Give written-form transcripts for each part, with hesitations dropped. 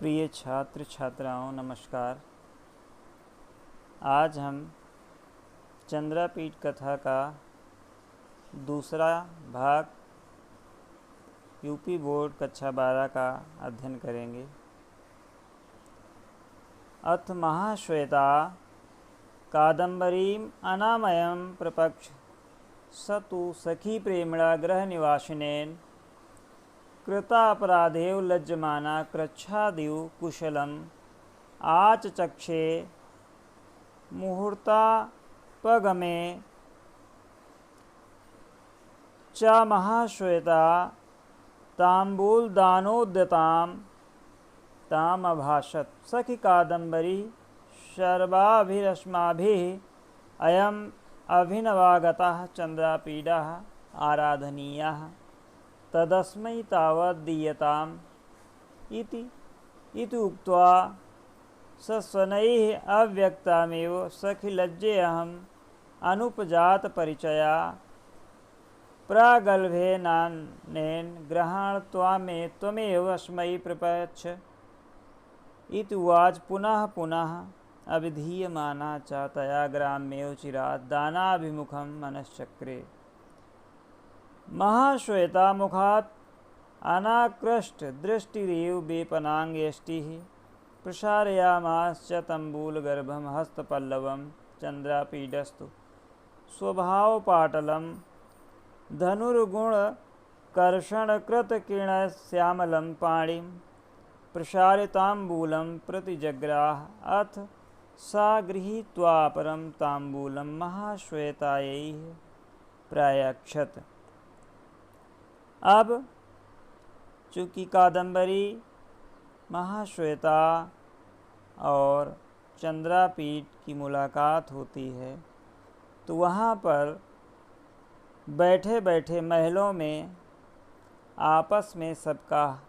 प्रिय छात्र छात्राओं नमस्कार। आज हम चंद्रापीठ कथा का दूसरा भाग यूपी बोर्ड कक्षा 12 का अध्ययन करेंगे। अथ महाश्वेता कादम्बरीम् अनामयं प्रपक्ष स तु सखी प्रेम्णा गृहनिवासिनेन कृतापराधेव लज्जमाना कृच्छादिव कुशलम् आचचक्षे मुहूर्तापगमे च महाश्वेता ताम्बूलदानोद्यतां ताम् अभाषत। सखी कादम्बरी सर्वाभिरस्माभिः अयम् अभिनवागतः चन्द्रापीडः आराधनीयः तदस्मै तावत् दीयताम् इति उक्त्वा सस्वनैः अव्यक्तामेव सखीलज्जेऽहम् अनुपजातपरिचया प्रागल्भेनानेन गृहाण त्वमेव अस्मै प्रपच्छ इति उवाच। पुनः पुनः अभिधीयमाना च तया ग्राम्येव चिरात् दानाभिमुखं मनश्चक्रे। महाश्वेता मुखात् अनाकृष्ट दृष्टिरेव वेपनाङ्गेष्टिः प्रसारयामास च तम्बूलगर्भं हस्तपल्लवं चन्द्रापीडस्तु स्वभावपाटलं धनुर्गुणकर्षणकृतकिरणश्यामलं पाणिं प्रसारिताम्बूलं प्रतिजग्राह। अथ सा गृहीत्वापरं ताम्बूलं महाश्वेतायै प्रायच्छत। अब चूँकि कादम्बरी महाश्वेता और चंद्रापीठ की मुलाकात होती है तो वहाँ पर बैठे बैठे महलों में आपस में सबका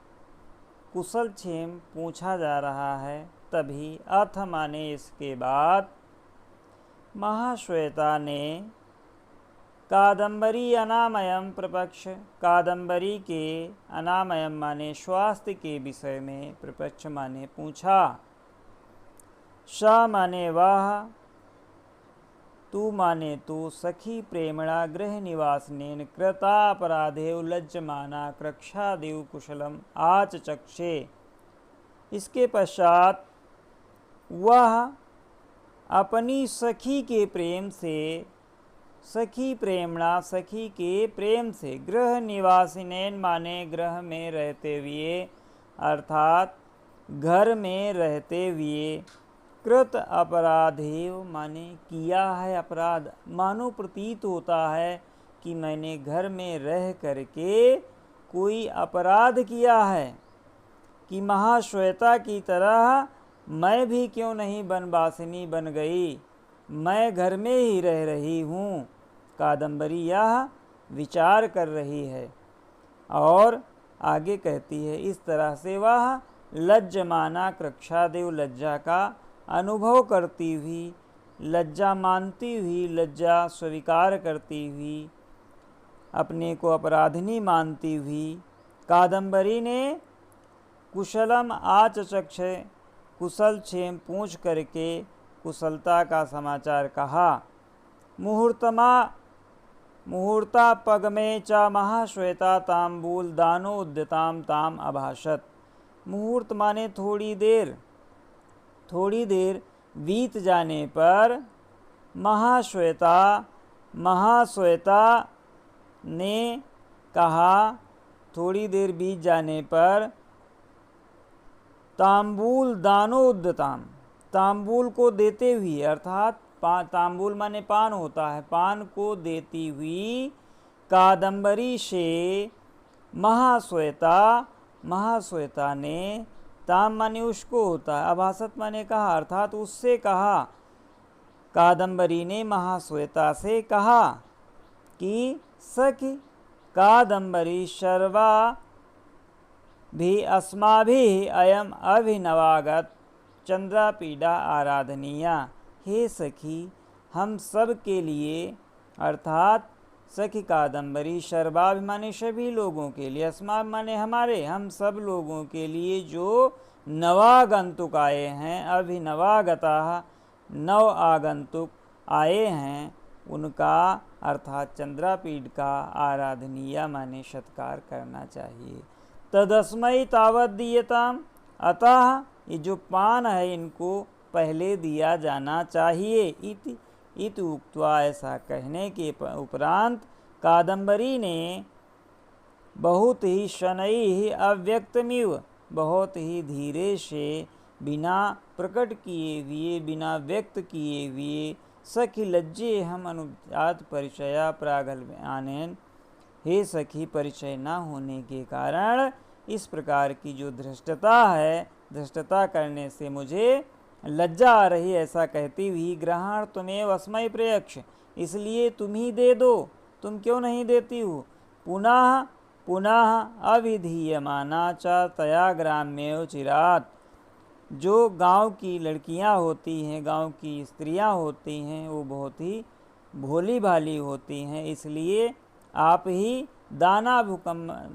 कुशल क्षेम पूछा जा रहा है। तभी अथ माने इसके बाद महाश्वेता ने कादम्बरी अनामयम प्रपक्ष कादम्बरी के अनामयम माने स्वास्थ्य के विषय में प्रपक्ष माने पूछा। स माने वह तू माने तो सखी प्रेमणा गृह निवासनेन कृतापराधेव लज्जमाना कृच्छादिव कुशलम आचचक्षे। इसके पश्चात वह अपनी सखी के प्रेम से सखी प्रेमणा सखी के प्रेम से गृह निवासिनेन माने गृह में रहते हुए अर्थात घर में रहते हुए कृत अपराधेव माने किया है अपराध। मानो प्रतीत होता है कि मैंने घर में रह करके कोई अपराध किया है कि महाश्वेता की तरह मैं भी क्यों नहीं बनवासिनी बन गई, मैं घर में ही रह रही हूँ। कादम्बरी यह विचार कर रही है और आगे कहती है इस तरह से वह लज्जमाना कृच्छादेव लज्जा का अनुभव करती हुई, लज्जा मानती हुई, लज्जा स्वीकार करती हुई, अपने को अपराधिनी मानती हुई कादम्बरी ने कुशलम आचचक्ष कुशल क्षेम पूछ करके कुशलता का समाचार कहा। मुहूर्तापगमे च महाश्वेता ताम्बूल दानोद्यतां ताम अभाषत। मुहूर्त माने थोड़ी देर बीत जाने पर महाश्वेता ने कहा, थोड़ी देर बीत जाने पर ताम्बूल दानोद्यताम ताम्बूल को देते हुए अर्थात ताम्बूल माने पान होता है, पान को देती हुई कादम्बरी से महाश्वेता ने ताम माने उसको होता है, अभाषत माने कहा अर्थात उससे कहा। कादम्बरी ने महाश्वेता से कहा कि सखी कादम्बरी सर्वा भी अस्माभिः अयम अभिनवागत चंद्रापीडा आराधनीया। हे सखी हम सब के लिए अर्थात सखी कादम्बरी सर्वाभिमानी सभी लोगों के लिए, अस्मा माने हमारे, हम सब लोगों के लिए जो नवागंतुक आए हैं, अभिनवागता नव आगंतुक आए हैं, उनका अर्थात चंद्रापीठ का आराधनीय माने सत्कार करना चाहिए। तदस्मै तावत दीयताम, अतः ये जो पान है इनको पहले दिया जाना चाहिए। इति उक्त्वा, ऐसा कहने के उपरांत कादम्बरी ने बहुत ही शनैः अव्यक्तमिव, बहुत ही धीरे से बिना प्रकट किए हुए, बिना व्यक्त किए हुए, सखी लज्जे हम अनुजात परिचया प्रागल्भ्यानेन, हे सखी परिचय न होने के कारण इस प्रकार की जो धृष्टता है, धृष्टता करने से मुझे लज्जा आ रही, ऐसा कहती हुई ग्रहण तुम्हें अस्मै प्रयक्ष, इसलिए तुम ही दे दो, तुम क्यों नहीं देती हो। पुनः पुनः अविधीयमाना च तया ग्राम्यो चिरात, जो गांव की लड़कियां होती हैं, गांव की स्त्रियां होती हैं, वो बहुत ही भोली भाली होती हैं, इसलिए आप ही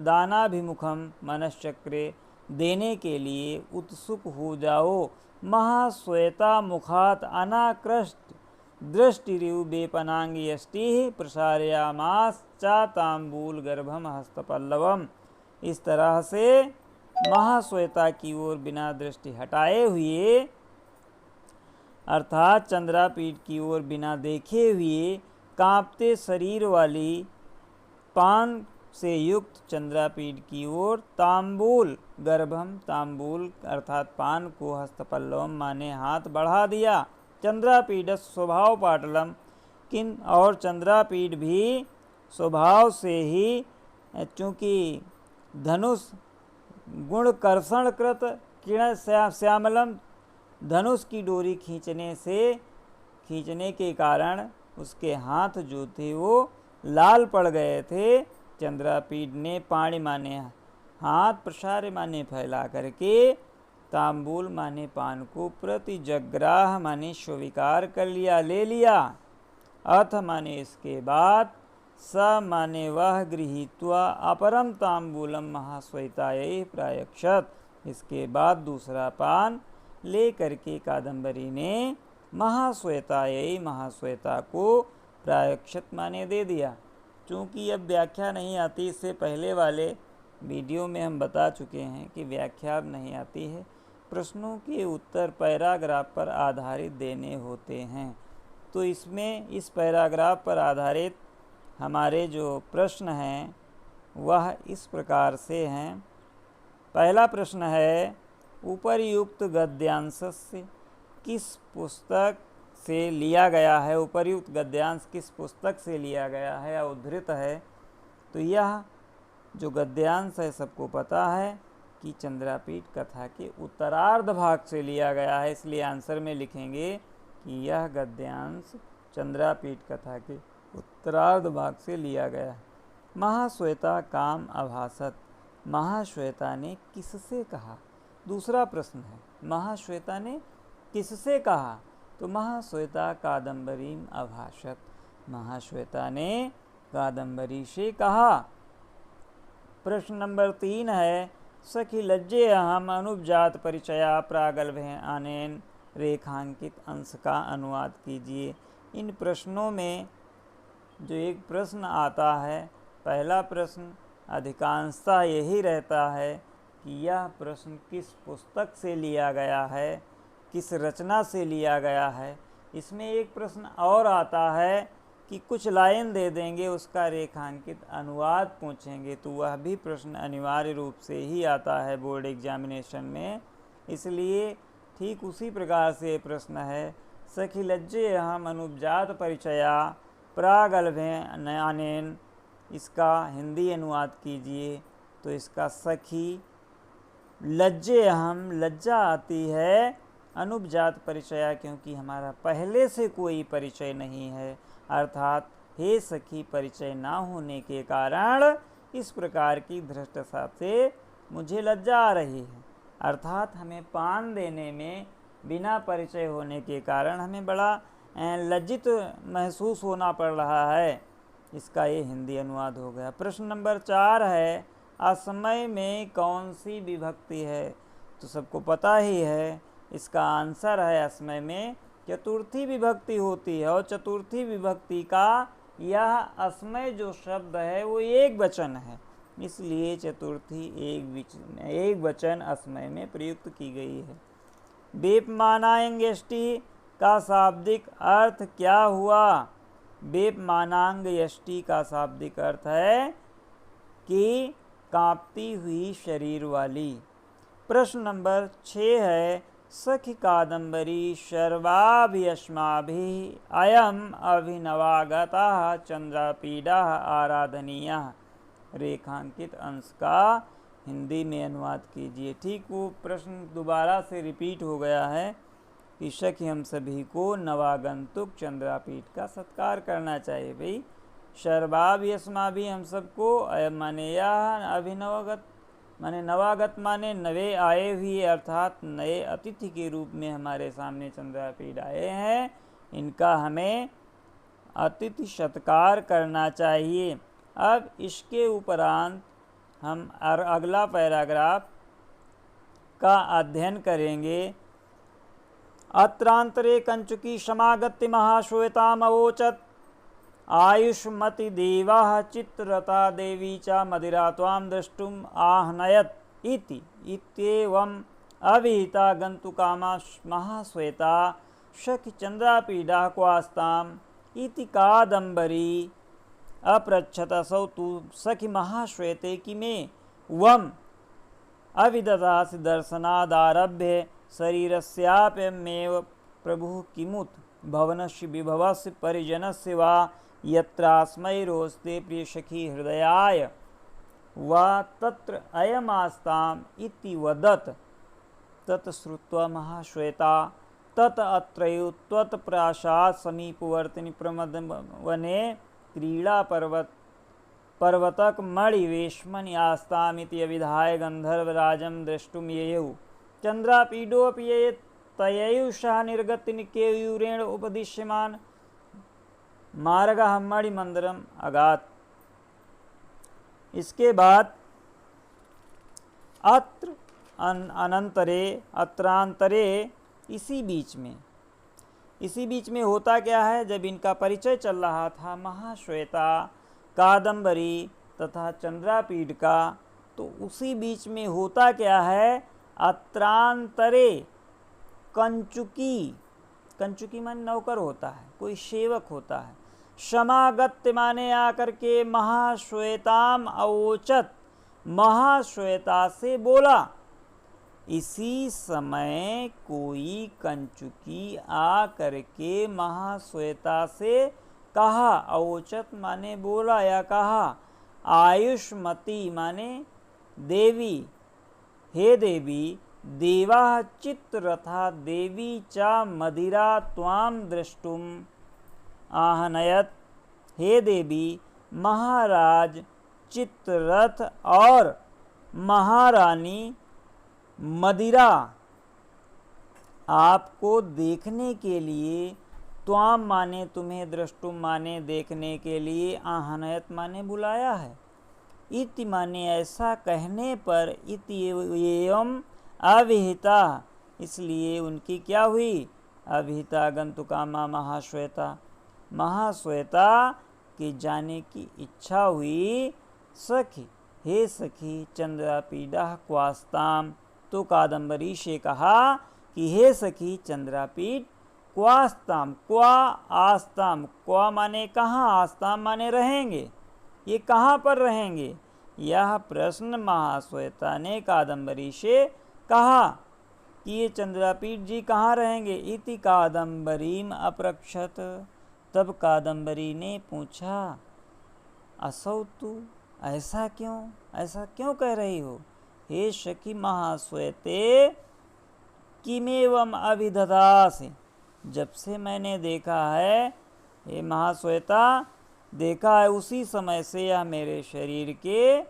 दानाभिमुखम मनश्चक्रे देने के लिए उत्सुक हो जाओ। महाश्वेता मुखात अनाकृष्ट दृष्टिरिव बेपनांग यष्टि प्रसारयामास चा तांबूल गर्भम हस्तपल्लवम। इस तरह से महाश्वेता की ओर बिना दृष्टि हटाए हुए, अर्थात चंद्रापीठ की ओर बिना देखे हुए, कांपते शरीर वाली पान से युक्त चंद्रापीठ की ओर तांबूल गर्भम, तांबूल अर्थात पान को, हस्तपल्लवम माने हाथ बढ़ा दिया। चंद्रापीठ स्वभाव पाटलम, किन और चंद्रापीठ भी स्वभाव से ही, चूँकि धनुष गुण कर्षण कृत किरण श्यामलम, धनुष की डोरी खींचने के कारण उसके हाथ जो थे वो लाल पड़ गए थे। चंद्रापीठ ने पाणी माने हाथ, प्रसार माने फैला करके, तांबूल माने पान को प्रति जग्राह माने स्वीकार कर लिया, ले लिया। अथ माने इसके बाद, स माने वह गृहीत्वा अपरम तांबूलम महाश्वेतायै प्रायक्षत, इसके बाद दूसरा पान ले करके कादम्बरी ने महाश्वेतायै, महाश्वेता को प्रायक्षत माने दे दिया। चूँकि अब व्याख्या नहीं आती, इससे पहले वाले वीडियो में हम बता चुके हैं कि व्याख्या अब नहीं आती है, प्रश्नों के उत्तर पैराग्राफ पर आधारित देने होते हैं। तो इसमें इस पैराग्राफ पर आधारित हमारे जो प्रश्न हैं वह इस प्रकार से हैं। पहला प्रश्न है, उपर्युक्त गद्यांश से किस पुस्तक से लिया गया है, उपर्युक्त गद्यांश किस पुस्तक से लिया गया है या उद्धृत है। तो यह जो गद्यांश है सबको पता है कि चंद्रापीठ कथा के उत्तरार्ध भाग से लिया गया है, इसलिए आंसर में लिखेंगे कि यह गद्यांश चंद्रापीठ कथा के उत्तरार्ध भाग से लिया गया है। महाश्वेता काम अभासत, महाश्वेता ने किससे कहा। दूसरा प्रश्न है, महाश्वेता ने किससे कहा। तो महाश्वेता कादम्बरीम अभाषत, महाश्वेता ने कादम्बरी से कहा। प्रश्न नंबर 3 है, सखी लज्जे अहम अनुपजात परिचया प्रागल्भे आनेन रेखांकित अंश का अनुवाद कीजिए। इन प्रश्नों में जो एक प्रश्न आता है, पहला प्रश्न अधिकांशतः यही रहता है कि यह प्रश्न किस पुस्तक से लिया गया है, किस रचना से लिया गया है। इसमें एक प्रश्न और आता है कि कुछ लाइन दे देंगे, उसका रेखांकित अनुवाद पूछेंगे, तो वह भी प्रश्न अनिवार्य रूप से ही आता है बोर्ड एग्जामिनेशन में। इसलिए ठीक उसी प्रकार से प्रश्न है, सखी लज्जे अहम अनुपजात परिचया प्रागल्भे आनेन, इसका हिंदी अनुवाद कीजिए। तो इसका सखी लज्जे अहम, लज्जा आती है, अनुपजात परिचया क्योंकि हमारा पहले से कोई परिचय नहीं है, अर्थात हे सखी परिचय ना होने के कारण इस प्रकार की धृष्टता से मुझे लज्जा आ रही है। अर्थात हमें पान देने में बिना परिचय होने के कारण हमें बड़ा लज्जित महसूस होना पड़ रहा है। इसका ये हिंदी अनुवाद हो गया। प्रश्न नंबर 4 है, असमय में कौन सी विभक्ति है। तो सबको पता ही है। इसका आंसर है अस्मय में चतुर्थी विभक्ति होती है, और चतुर्थी विभक्ति का यह अस्मय जो शब्द है वो एक वचन है, इसलिए चतुर्थी एक वचन अस्मय में प्रयुक्त की गई है। वेपमानांग यष्टि का शाब्दिक अर्थ क्या हुआ? वेपमानांग यष्टि का शाब्दिक अर्थ है कि कांपती हुई शरीर वाली। प्रश्न नंबर 6 है, सखि कादम्बरी शर्वाभियस्माभिः अयम अभिनवागतः चंद्रपीडः आराधनीयः। रेखांकित अंश का हिंदी में अनुवाद कीजिए। ठीक वो प्रश्न दोबारा से रिपीट हो गया है कि सखी हम सभी को नवागंतुक चंद्रापीठ का सत्कार करना चाहिए। भाई शर्वाभियस्मा भी हम सबको, अयम माने यह, अभिनवगत माने नवागत माने नवे आए हुए, अर्थात नए अतिथि के रूप में हमारे सामने चंद्रापीठ आए हैं, इनका हमें अतिथि सत्कार करना चाहिए। अब इसके उपरांत हम अगला पैराग्राफ का अध्ययन करेंगे। अत्रांतरे कंचुकी समागत्य महाश्वेताम अवोचत आयुष्मति देवाः चित्ररता देवी च मदिरा त्वां द्रष्टुम आह्नयत इति इत्येवम् अविहिता गन्तुकामा महाश्वेता सखि चंद्रापीडा क्वास्ताम् इति कादम्बरी अपृच्छत। असौ तु सखि महाश्वेते किमे वम अविदधासि दर्शनादारभ्य शरीरस्याप्यमेव प्रभुः किमुत भवनस्य विभवस्य परिजनस्य वा यत्रास्मै रोस्ते प्रियसखी हृदयाय वा तत्र अयमास्ताम् इति वदत्। तत् श्रुत्वा महाश्वेता तत् अत्रैव त्वत्प्रासाद समीपवर्तिनि प्रमदवने क्रीड़ा पर्वतक मणिवेश्मनि आस्तामिति अविधाय गंधर्वराजं द्रष्टुं ययौ। चंद्रापीडोऽपि ये तयैव सह निर्गत्य केयूरेण उपदिश्यमान मार्गः मणिमंदिरम अगात। इसके बाद अत्रांतरे इसी बीच में होता क्या है, जब इनका परिचय चल रहा था महाश्वेता, कादम्बरी तथा चंद्रापीठ का, तो उसी बीच में होता क्या है, अत्रांतरे कंचुकी माने नौकर होता है, कोई सेवक होता है। समागत्य माने आकर के, महाश्वेताम अवोचत महाश्वेता से बोला। इसी समय कोई कंचुकी आ करके महाश्वेता से कहा, अवोचत माने बोला या कहा, आयुष्मती माने देवी, हे देवी, देवा चित्ररथा देवी च मदिरा त्वाम द्रष्टुम आहनयत। हे देवी, महाराज चित्ररथ और महारानी मदिरा आपको देखने के लिए, त्वाम माने तुम्हें, द्रष्टुम माने देखने के लिए, आहनयत माने बुलाया है। इति माने ऐसा कहने पर, इति एवं अविहिता, इसलिए उनकी क्या हुई, अविहिता गंतुकामा महाश्वेता, महाश्वेता के जाने की इच्छा हुई। सखी, हे सखी चंद्रापीडा क्वास्ताम, तो कादम्बरी से कहा कि हे सखी चंद्रापीठ क्वास्ताम, क्वा आस्ताम, क्वा माने कहाँ, आस्ताम माने रहेंगे, ये कहाँ पर रहेंगे, यह प्रश्न महाश्वेता ने कादम्बरी से कहा कि ये चंद्रापीठ जी कहाँ रहेंगे। इति कादम्बरीम अपृच्छत, तब कादम्बरी ने पूछा, असौ तु, ऐसा क्यों कह रही हो, हे सखी महाश्वेते, किमेवम अभिदधासि, जब से मैंने देखा है, हे महाश्वेता, देखा है उसी समय से यह मेरे शरीर के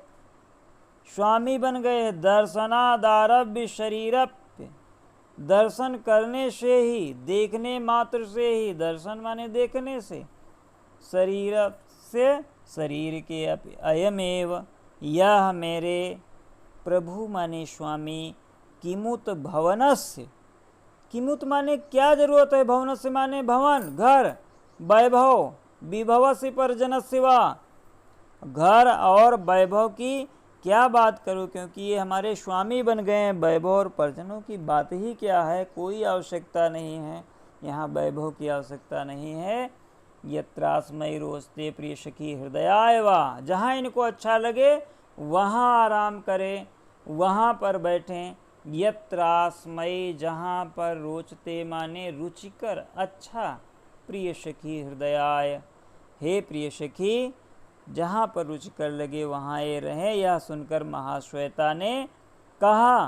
स्वामी बन गए। दर्शनादारभ्य शरीरप्य, दर्शन करने से ही, देखने मात्र से ही, दर्शन माने देखने से, शरीर से शरीर के, अयमेव यह मेरे, प्रभु माने स्वामी, किमुत भवनस्य, किमुत माने क्या जरूरत है, भवनस्य माने भवन घर, वैभव विभवस्य पर्जनस्य वा, घर और वैभव की क्या बात करूं, क्योंकि ये हमारे स्वामी बन गए हैं। वैभव और परिजनों की बात ही क्या है, कोई आवश्यकता नहीं है, यहाँ वैभव की आवश्यकता नहीं है। यत्रास्मयी रोचते प्रिय सखी हृदयाय वा, जहाँ इनको अच्छा लगे वहाँ आराम करें, वहाँ पर बैठें। यत्रास्मयी जहाँ पर, रोचते माने रुचिकर अच्छा, प्रिय सखी हृदयाय हे प्रिय सखी जहाँ पर रुचिकर लगे वहाँ ये रहें। यह सुनकर महाश्वेता ने कहा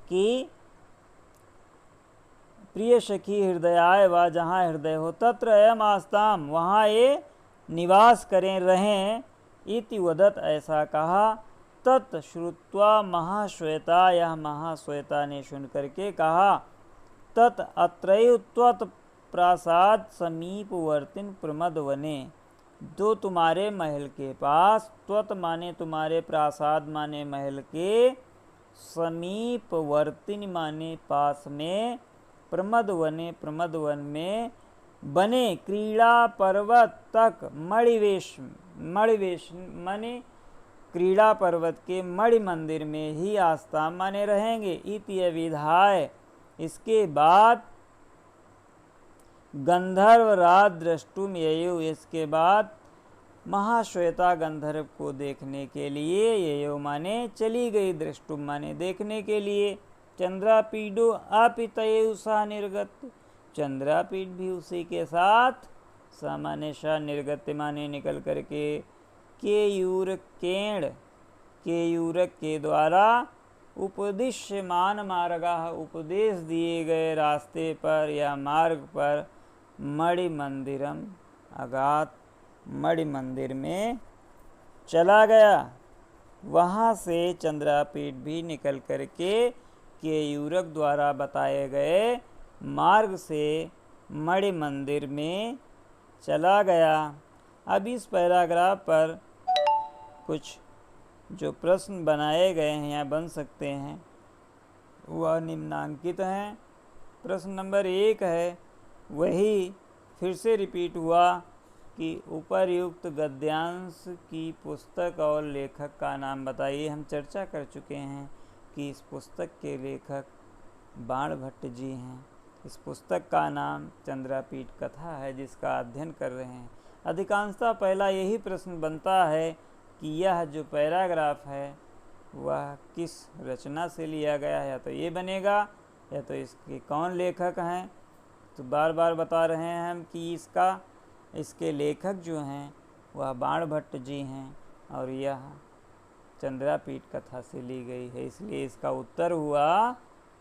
कि प्रिय सखी हृदयाय वा, जहाँ हृदय हो, तत्र अयम आस्ताम, वहाँ ये निवास करें रहें। इति वदत, ऐसा कहा। तत् श्रुत्वा महाश्वेता, यह महाश्वेता ने सुन करके कहा। तत् अत्रैव त्वत् प्रासाद समीपवर्तिन प्रमद वने, जो तुम्हारे महल के पास, त्वत माने तुम्हारे, प्रासाद माने महल के, समीपवर्तिन माने पास में, प्रमद वने प्रमद वन में, बने क्रीड़ा पर्वत तक, मणिवेश माने क्रीड़ा पर्वत के मणि मंदिर में ही आस्था माने रहेंगे। इति विधाय, इसके बाद गंधर्व राज द्रष्टुम ययु, इसके बाद महाश्वेता गंधर्व को देखने के लिए, ययु माने चली गई, द्रष्टुम माने देखने के लिए। चंद्रापीडो अपितयु सा निर्गत, चंद्रापीठ भी उसी के साथ, सामान्य सा निर्गत माने निकल करके, केयूरकेण, केयूरक के द्वारा, उपदिश्यमान मार्गा, उपदेश दिए गए रास्ते पर या मार्ग पर, मणि मंदिरम अगात, मणि मंदिर में चला गया। वहाँ से चंद्रापीठ भी निकल करके केयूरक द्वारा बताए गए मार्ग से मणि मंदिर में चला गया। अब इस पैराग्राफ पर कुछ जो प्रश्न बनाए गए हैं या बन सकते हैं वह निम्नांकित हैं। प्रश्न नंबर 1 है, वही फिर से रिपीट हुआ कि उपर्युक्त गद्यांश की पुस्तक और लेखक का नाम बताइए। हम चर्चा कर चुके हैं कि इस पुस्तक के लेखक बाणभट्ट जी हैं। इस पुस्तक का नाम चंद्रापीठ कथा है, जिसका अध्ययन कर रहे हैं। अधिकांशतः पहला यही प्रश्न बनता है कि यह जो पैराग्राफ है वह किस रचना से लिया गया है, या तो ये बनेगा या तो इसके कौन लेखक हैं। तो बार बार बता रहे हैं हम कि इसके लेखक जो हैं वह बाणभट्ट जी हैं और यह चंद्रापीठ कथा से ली गई है। इसलिए इसका उत्तर हुआ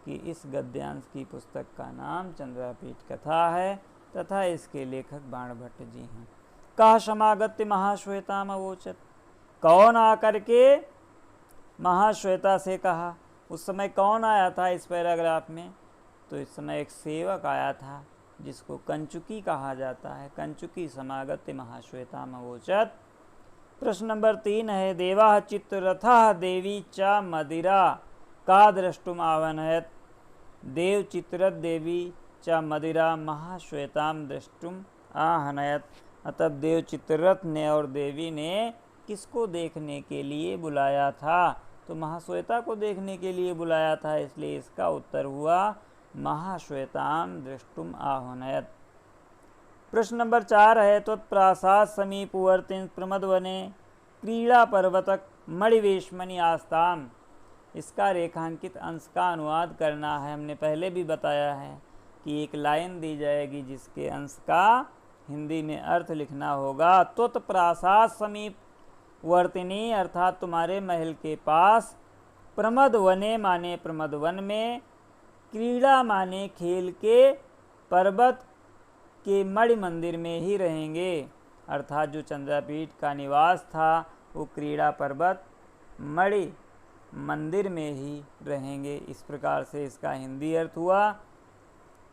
कि इस गद्यांश की पुस्तक का नाम चंद्रापीठ कथा है तथा इसके लेखक बाणभट्ट जी हैं। कह समागत्य महाश्वेताम अवोचत, कौन आकर के महाश्वेता से कहा। उस समय कौन आया था इस पैराग्राफ में? तो इस समय एक सेवक आया था जिसको कंचुकी कहा जाता है। कंचुकी समागत्य महाश्वेताम अवोचत। प्रश्न नंबर 3 है, देवा चित्ररथः देवी च मदिरा का द्रष्टुम आवनयत। देव चित्ररथ देवी च मदिरा महाश्वेताम द्रष्टुम आहनयत। अतः देव चित्ररथ ने और देवी ने किसको देखने के लिए बुलाया था? तो महाश्वेता को देखने के लिए बुलाया था, इसलिए इसका उत्तर हुआ महाश्वेताम दृष्टुम आह्वनयत। प्रश्न नंबर 4 है, त्वत्प्रासाद समीपवर्तिन प्रमदवने क्रीड़ा पर्वतक मणिवेशमणि आस्ताम। इसका रेखांकित अंश का अनुवाद करना है। हमने पहले भी बताया है कि एक लाइन दी जाएगी जिसके अंश का हिंदी में अर्थ लिखना होगा। त्वत्प्रासाद समीपवर्तिनी अर्थात तुम्हारे महल के पास, प्रमदवने माने प्रमदवन में, क्रीड़ा माने खेल के, पर्वत के मणि मंदिर में ही रहेंगे। अर्थात जो चंद्रापीठ का निवास था वो क्रीड़ा पर्वत मणि मंदिर में ही रहेंगे। इस प्रकार से इसका हिंदी अर्थ हुआ।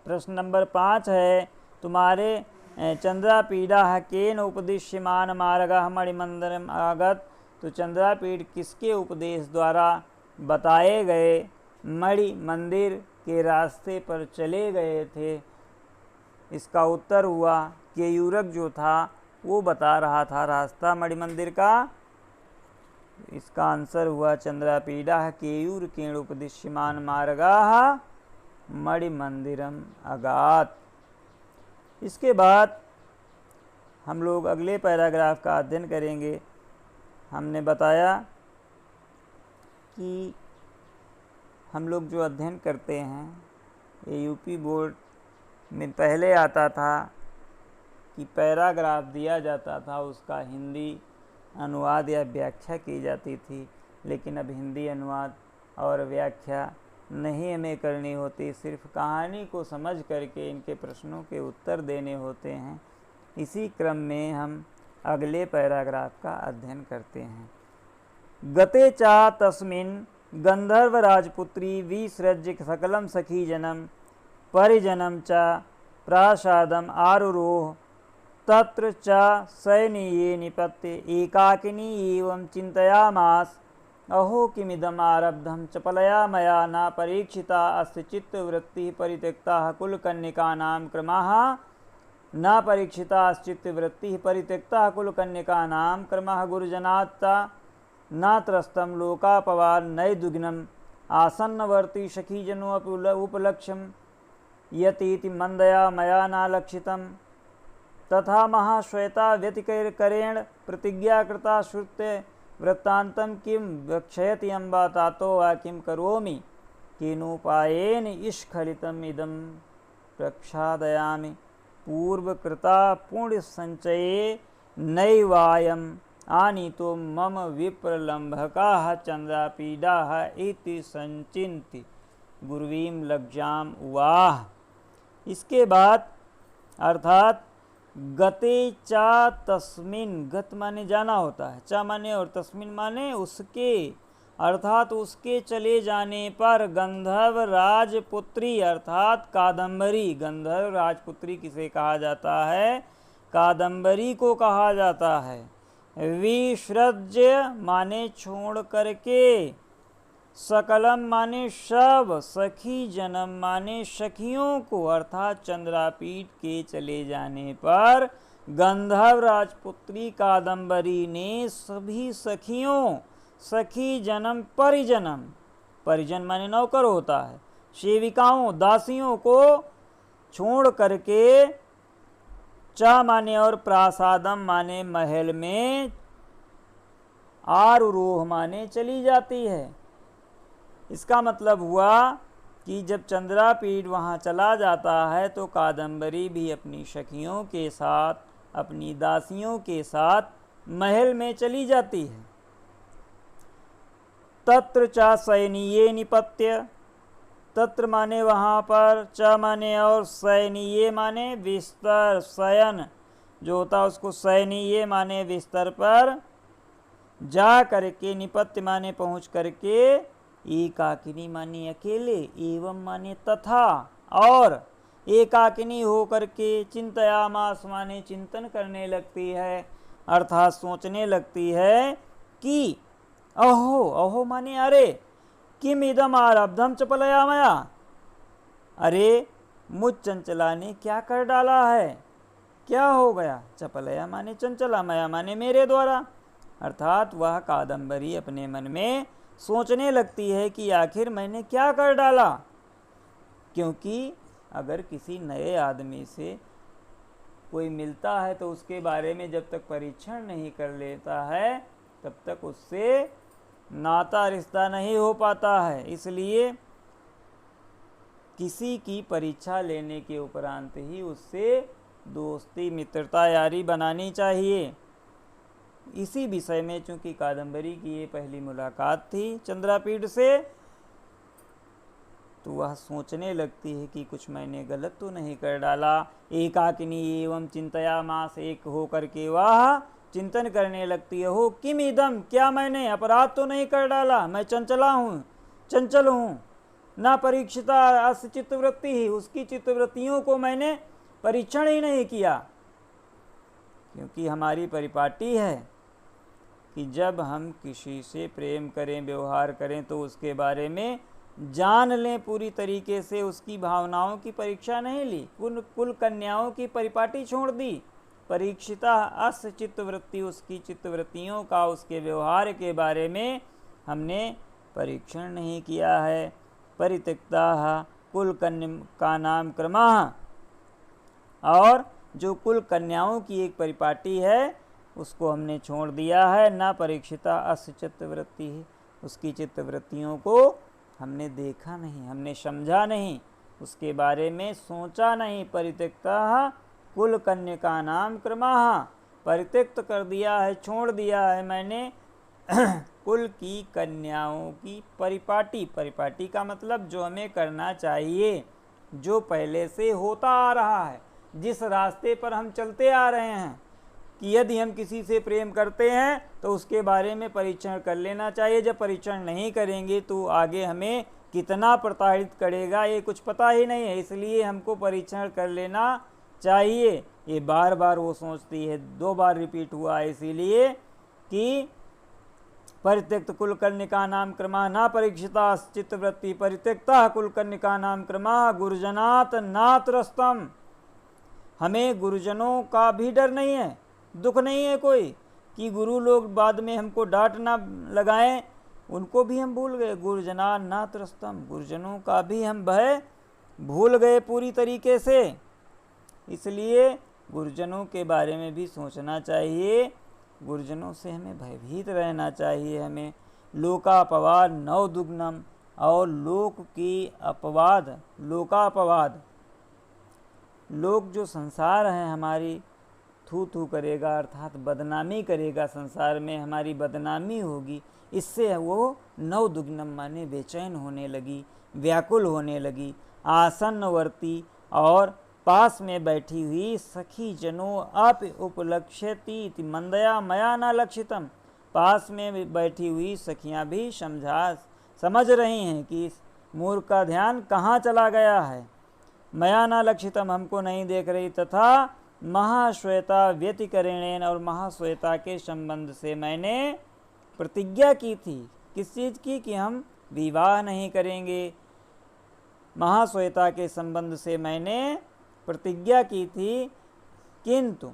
प्रश्न नंबर 5 है, तुम्हारे चंद्रापीड़ा केन उपदिश्यमान मार्गः मणिमंदिरम आगत। तो चंद्रापीठ किसके उपदेश द्वारा बताए गए मणि मंदिर के रास्ते पर चले गए थे? इसका उत्तर हुआ केयूरक जो था वो बता रहा था रास्ता मणि मंदिर का। इसका आंसर हुआ चंद्रापीडा केयूरकेण उपदिश्यमान मार्गाः मणि मंदिरम अगात। इसके बाद हम लोग अगले पैराग्राफ का अध्ययन करेंगे। हमने बताया कि हम लोग जो अध्ययन करते हैं ये यूपी बोर्ड में पहले आता था कि पैराग्राफ दिया जाता था, उसका हिंदी अनुवाद या व्याख्या की जाती थी, लेकिन अब हिंदी अनुवाद और व्याख्या नहीं हमें करनी होती, सिर्फ कहानी को समझ करके इनके प्रश्नों के उत्तर देने होते हैं। इसी क्रम में हम अगले पैराग्राफ का अध्ययन करते हैं। गते चा तस्मिन् गंधर्व राजपुत्री विसृज्य सकलम सखी जनम परिजनम च प्रासादम आरुरोह तत्र च सैनीये निपत्य एकाकिनी एवं चिंतयामास अहो किमिदम आरब्धम चपलया मया न परीक्षिता अस्य चित्तवृत्तिः परित्यक्ता कुलकन्यकानां क्रमः न परीक्षिता चित्तवृत्तिः परित्यक्ता कुलकन्यकानां क्रमः गुरुजनात्ता न त्रस्तं लोकापवाद नैदुग्नम् आसन्नवर्ती सखीजनोऽपि उपलक्ष्यं यतीति मंदया मया न लक्षितम् तथा महाश्वेता व्यतिकरेण प्रतिज्ञा कृता श्रुत्य वृत्तान्तं किं वक्ष्यति अम्बा तातो वा किं करोमि केनोपायेन स्खलितम् इदं प्रक्षादयामि पूर्वकृता पुण्यसञ्चये नैवायम् आनीतो मम विप्रलम्भकाः चंद्रापीडाः इति संचिन्त्य गुरुवीं लज्जाम उवाह। इसके बाद अर्थात गते चा तस्मिन, गत माने जाना होता है, चा माने और तस्मिन माने उसके, अर्थात उसके चले जाने पर गंधर्व राजपुत्री अर्थात कादम्बरी, गंधर्व राजपुत्री किसे कहा जाता है? कादम्बरी को कहा जाता है। विसृज्य माने छोड़ करके, सकलम माने सब, सखी जन्म माने सखियों को, अर्थात चंद्रापीठ के चले जाने पर गंधर्व राजपुत्री कादम्बरी ने सभी सखियों, सखी जन्म परिजनम, परिजन माने नौकर होता है, सेविकाओं दासियों को छोड़ करके, चा माने और प्रासादम माने महल में, आरुरोह माने चली जाती है। इसका मतलब हुआ कि जब चंद्रापीठ वहाँ चला जाता है तो कादम्बरी भी अपनी सखियों के साथ, अपनी दासियों के साथ महल में चली जाती है। तत्र च सैनीये निपत्य, तत्र माने वहाँ पर, च माने और, सैनीये माने बिस्तर, शयन जो होता है उसको सैनीये माने बिस्तर पर जा करके, निपत्य माने पहुँच करके, एकाकिनी माने अकेले, एवं माने तथा, और एकाकिनी हो करके, चिंतयामास माने चिंतन करने लगती है, अर्थात सोचने लगती है कि अहो, अहो माने अरे, किम इदम आरब्धम चपलया मया, अरे मुझ चंचला ने क्या कर डाला है, क्या हो गया? चपलया माने चंचला, मया माने मेरे द्वारा, अर्थात वह कादम्बरी अपने मन में सोचने लगती है कि आखिर मैंने क्या कर डाला। क्योंकि अगर किसी नए आदमी से कोई मिलता है तो उसके बारे में जब तक परीक्षण नहीं कर लेता है तब तक उससे नाता रिश्ता नहीं हो पाता है। इसलिए किसी की परीक्षा लेने के उपरांत ही उससे दोस्ती, मित्रता, यारी बनानी चाहिए। इसी विषय में चूंकि कादम्बरी की ये पहली मुलाकात थी चंद्रापीठ से, तो वह सोचने लगती है कि कुछ मैंने गलत तो नहीं कर डाला। एकाकिनी एवं चिंतयामास, एक हो करके वह चिंतन करने लगती है, हो किम इदम, क्या मैंने अपराध तो नहीं कर डाला, मैं चंचला हूँ, चंचल हूँ, ना परीक्षिता अस्य चित्तवृत्ति ही, उसकी चित्तवृत्तियों को मैंने परीक्षण ही नहीं किया। क्योंकि हमारी परिपाटी है कि जब हम किसी से प्रेम करें, व्यवहार करें तो उसके बारे में जान लें पूरी तरीके से, उसकी भावनाओं की परीक्षा नहीं ली, कुल कन्याओं की परिपाटी छोड़ दी। परीक्षिता अस चित्तवृत्ति, उसकी चित्तवृत्तियों का, उसके व्यवहार के बारे में हमने परीक्षण नहीं किया है। परित्यक्ता कुल कन्या का नाम क्रमः, और जो कुल कन्याओं की एक परिपाटी है उसको हमने छोड़ दिया है। न परीक्षिता अस चित्तवृत्ति, उसकी चित्तवृत्तियों को हमने देखा नहीं, हमने समझा नहीं, उसके बारे में सोचा नहीं। परित्यक्ता कुल कन्या नाम क्रमः, परित्यक्त कर दिया है, छोड़ दिया है मैंने कुल की कन्याओं की परिपाटी। परिपाटी का मतलब जो हमें करना चाहिए, जो पहले से होता आ रहा है, जिस रास्ते पर हम चलते आ रहे हैं कि यदि हम किसी से प्रेम करते हैं तो उसके बारे में परीक्षण कर लेना चाहिए। जब परीक्षण नहीं करेंगे तो आगे हमें कितना प्रताड़ित करेगा ये कुछ पता ही नहीं है, इसलिए हमको परीक्षण कर लेना चाहिए। ये बार बार वो सोचती है, 2 बार रिपीट हुआ है इसीलिए कि परित्यक्त कुल कन्या नाम क्रमः न परीक्षिता चित्तवृत्ति, परित्यक्ता कुल कन्या नाम क्रमः गुरुजनात् नात्रस्तम। हमें गुरुजनों का भी डर नहीं है, दुख नहीं है कोई कि गुरु लोग बाद में हमको डांट ना लगाएं, उनको भी हम भूल गए। गुरुजना नात्रस्तम, गुरुजनों का भी हम भय भूल गए पूरी तरीके से, इसलिए गुरुजनों के बारे में भी सोचना चाहिए। गुरुजनों से हमें भयभीत रहना चाहिए। हमें लोकापवाद नव दुग्नम, और लोक की अपवाद, लोकापवाद, लोक जो संसार है हमारी थू थू करेगा, अर्थात बदनामी करेगा, संसार में हमारी बदनामी होगी, इससे वो नव दुग्नम माने बेचैन होने लगी, व्याकुल होने लगी। आसन्नवर्ती, और पास में बैठी हुई सखी जनों अप उपलक्ष्यति मंदया मया न लक्षितम, पास में बैठी हुई सखियां भी समझ रही हैं कि इस मूर्ख का ध्यान कहाँ चला गया है। मया न लक्षितम, हमको नहीं देख रही। तथा महाश्वेता व्यतिकरणेन, और महाश्वेता के संबंध से मैंने प्रतिज्ञा की थी। किस चीज़ की? कि हम विवाह नहीं करेंगे। महाश्वेता के संबंध से मैंने प्रतिज्ञा की थी, किंतु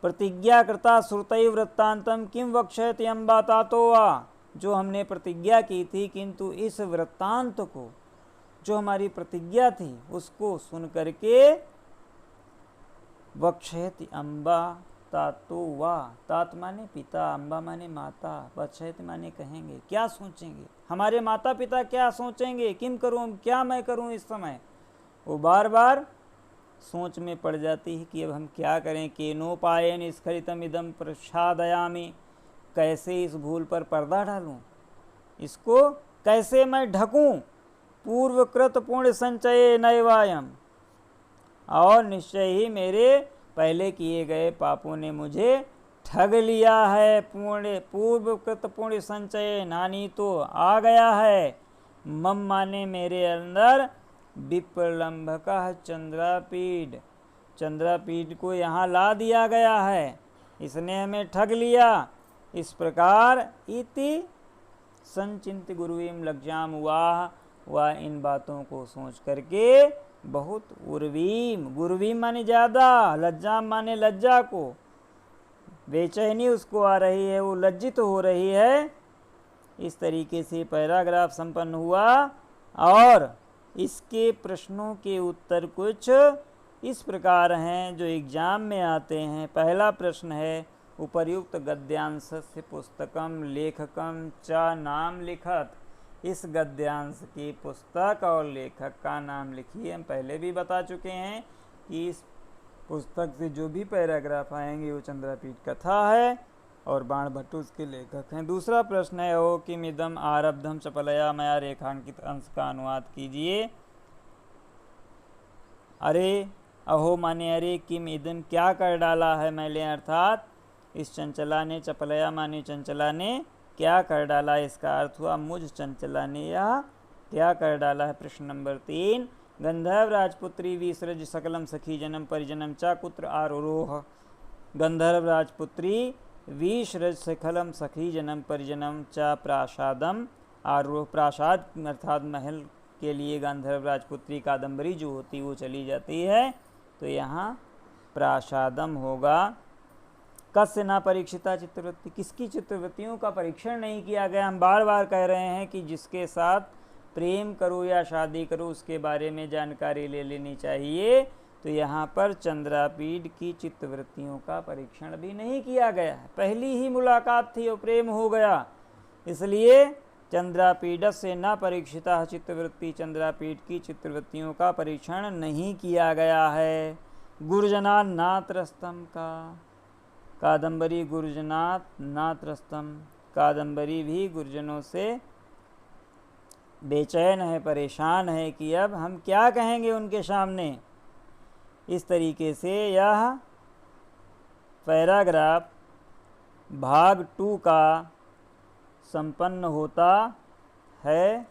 प्रतिज्ञा कृता श्रुतै वृत्तांतम किम वक्ष्यति अम्बा तातो वा, जो हमने प्रतिज्ञा की थी, किंतु इस वृत्तांत को, जो हमारी प्रतिज्ञा थी, उसको सुन करके वक्ष्यति अम्बा तातो वा, तात माने पिता, अम्बा माने माता, वक्ष्यति माने कहेंगे, क्या सोचेंगे हमारे माता पिता, क्या सोचेंगे, किम करूँ, क्या मैं करूँ इस समय। वो बार बार सोच में पड़ जाती है कि अब हम क्या करें। केनोपायेन स्खलितम इदम प्रसादयामि, कैसे इस भूल पर पर्दा डालूं, इसको कैसे मैं ढकूं। पूर्वकृत पुण्य संचये नैवायम, और निश्चय ही मेरे पहले किए गए पापों ने मुझे ठग लिया है। पूर्वकृत पुण्य संचय, नानी तो आ गया है। मम माने मेरे अंदर, विप्रलंभका चंद्रापीड, चंद्रापीड को यहाँ ला दिया गया है, इसने हमें ठग लिया। इस प्रकार इति संचिंत गुरुवीम लज्जाम वाह, वह इन बातों को सोच करके बहुत उर्वीम, गुरुवीम माने ज़्यादा, लज्जाम माने लज्जा को, बेचैनी उसको आ रही है, वो लज्जित हो रही है। इस तरीके से पैराग्राफ संपन्न हुआ, और इसके प्रश्नों के उत्तर कुछ इस प्रकार हैं जो एग्जाम में आते हैं। पहला प्रश्न है, उपर्युक्त गद्यांशस्य पुस्तकम लेखकम च नाम लिखत, इस गद्यांश की पुस्तक और लेखक का नाम लिखिए। हम पहले भी बता चुके हैं कि इस पुस्तक से जो भी पैराग्राफ आएंगे वो चंद्रापीठ कथा है, और बाणभट्ट उसके लेखक हैं। दूसरा प्रश्न है, ओ किम इदम आरब्धम चपलया मया रेखांकित अंश का अनुवाद कीजिए। अरे, अहो माने अरे, किम इदम क्या कर डाला है मैंने, अर्थात इस चंचला ने, चपलया माने चंचला ने क्या कर डाला, इसका अर्थ हुआ मुझ चंचला ने यह क्या कर डाला है। प्रश्न नंबर 3, गंधर्व राजपुत्री विसृज सकलम सखी जनम परिजनम च कुत्र आरोह, गंधर्व राजपुत्री विसृज सकलम सखी जनम परिजनम च प्रासादम आरोह प्रासाद अर्थात महल के लिए गांधर्व राजपुत्री कादम्बरी जो होती वो चली जाती है, तो यहाँ प्रासादम होगा। कस्य न परीक्षिता चित्तवृत्ति, किसकी चित्तवृत्तियों का परीक्षण नहीं किया गया। हम बार बार कह रहे हैं कि जिसके साथ प्रेम करो या शादी करो उसके बारे में जानकारी ले लेनी चाहिए। तो यहाँ पर चंद्रापीड की चित्तवृत्तियों का परीक्षण भी नहीं किया गया है, पहली ही मुलाकात थी और प्रेम हो गया, इसलिए चंद्रापीडस्य न परीक्षिता चित्तवृत्ति, चंद्रापीड की चित्तवृत्तियों का परीक्षण नहीं किया गया है। गुर्जना नात्रस्तम का, कादम्बरी गुर्जनात् नात्रस्तम, कादम्बरी भी गुर्जनों से बेचैन है, परेशान है कि अब हम क्या कहेंगे उनके सामने। इस तरीके से यह पैराग्राफ भाग 2 का संपन्न होता है।